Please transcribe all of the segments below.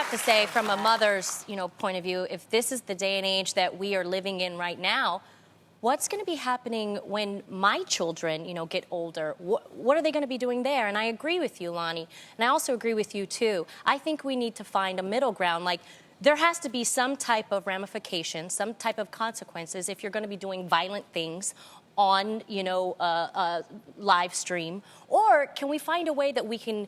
have to say, from a mother's, point of view, if this is the day and age that we are living in right now, what's going to be happening when my children, get older? What are they going to be doing there? And I agree with you, Lonnie. And I also agree with you, too. I think we need to find a middle ground. Like, there has to be some type of ramification, some type of consequences if you're going to be doing violent things on, live stream. Or can we find a way that we can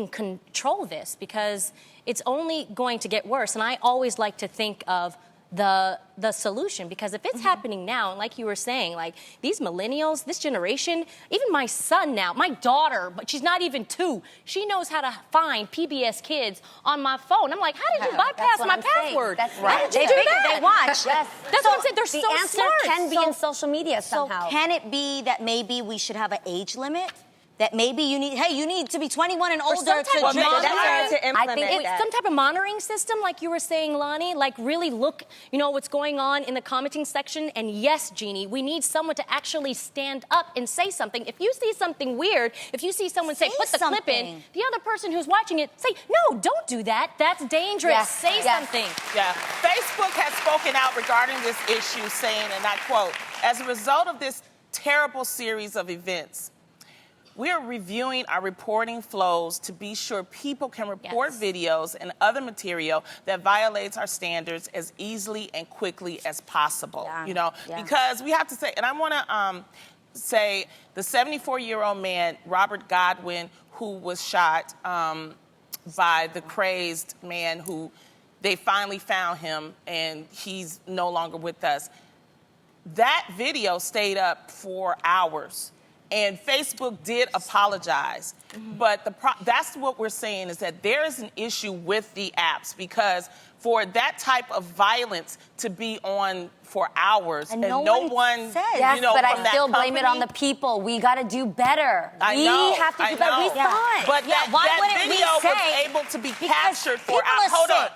control this? Because it's only going to get worse. And I always like to think of the solution, because if it's happening now, and like you were saying, like these millennials, this generation, even my son now, my daughter, but she's not even 2, she knows how to find PBS Kids on my phone. I'm like, how did you bypass my password? That's right. How did you do that? They watch. Yes. That's what I'm saying. They're so smart. The answer can be in social media somehow. So can it be that maybe we should have an age limit? That maybe you need to be 21 and older to to implement I think some type of monitoring system, like you were saying, Lonnie, like really look, what's going on in the commenting section. And yes, Jeannie, we need someone to actually stand up and say something. If you see something weird, if you see someone say, put the clip in, the other person who's watching it, say, no, don't do that. That's dangerous. Yes. Say something. Yeah. Facebook has spoken out regarding this issue, saying, and I quote, as a result of this terrible series of events, we are reviewing our reporting flows to be sure people can report videos and other material that violates our standards as easily and quickly as possible. Because we have to say, and I want to say the 74-year-old man, Robert Godwin, who was shot by the crazed man who they finally found him, and he's no longer with us. That video stayed up for hours. And Facebook did apologize. But that's what we're saying, is that there is an issue with the apps, because for that type of violence to be on for hours and no one says. Yes, but I still blame it on the people. We got to do better. We have to do better. We thought. But that video was able to be captured for hold on.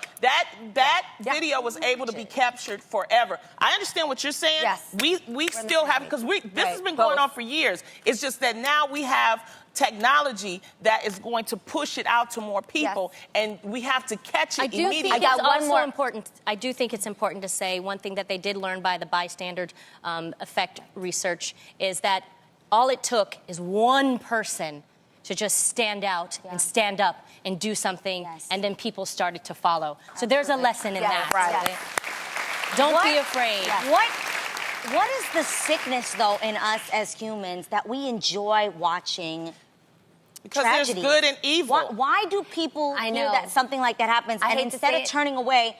That video was able to be captured forever. I understand what you're saying. Yes. We still have, because this has been going on for years. It's just that now we have technology that is going to push it out to more people, and we have to catch it immediately. I got one more important. I do think it's important to say one thing that they did learn by the bystander effect research is that all it took is one person to just stand out and stand up and do something, and then people started to follow. So there's a lesson in that. Right. Don't be afraid. What is the sickness, though, in us as humans that we enjoy watching? Because tragedy? There's good and evil. Why do people hear that something like that happens, and instead of turning away,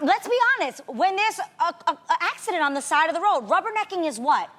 let's be honest, when there's an accident on the side of the road, rubbernecking is what?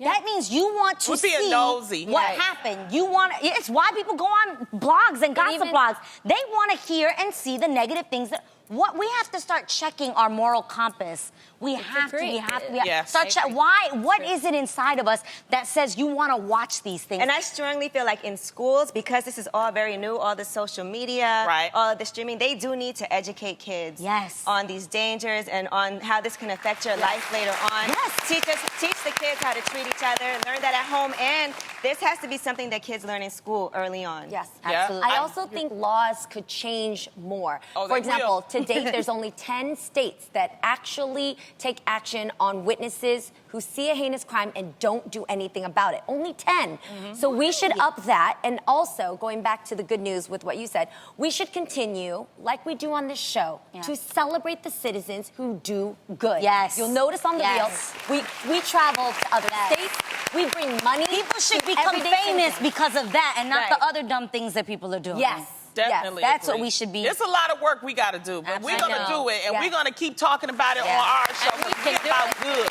That means you want to see nosy. what happened. You want. It's why people go on blogs and gossip blogs. They want to hear and see the negative things that. What we have to start checking our moral compass. We have to start check. Why? What is it inside of us that says you want to watch these things? And I strongly feel like in schools, because this is all very new, all the social media, all of the streaming, they do need to educate kids on these dangers and on how this can affect your life later on. Teach the kids how to treat each other, learn that at home, and this has to be something that kids learn in school early on. Yes, absolutely. I also think laws could change more. For example, to date, there's only 10 states that actually take action on witnesses who see a heinous crime and don't do anything about it. Only 10. So we should up that. And also, going back to the good news with what you said, we should continue, like we do on this show, to celebrate the citizens who do good. You'll notice on the reel, we travel to other states. We bring money. People should become famous because of that, and not the other dumb things that people are doing. Definitely. That's what we should be. It's a lot of work we got to do, but we're going to do it, and we're going to keep talking about it on our show. We're about good.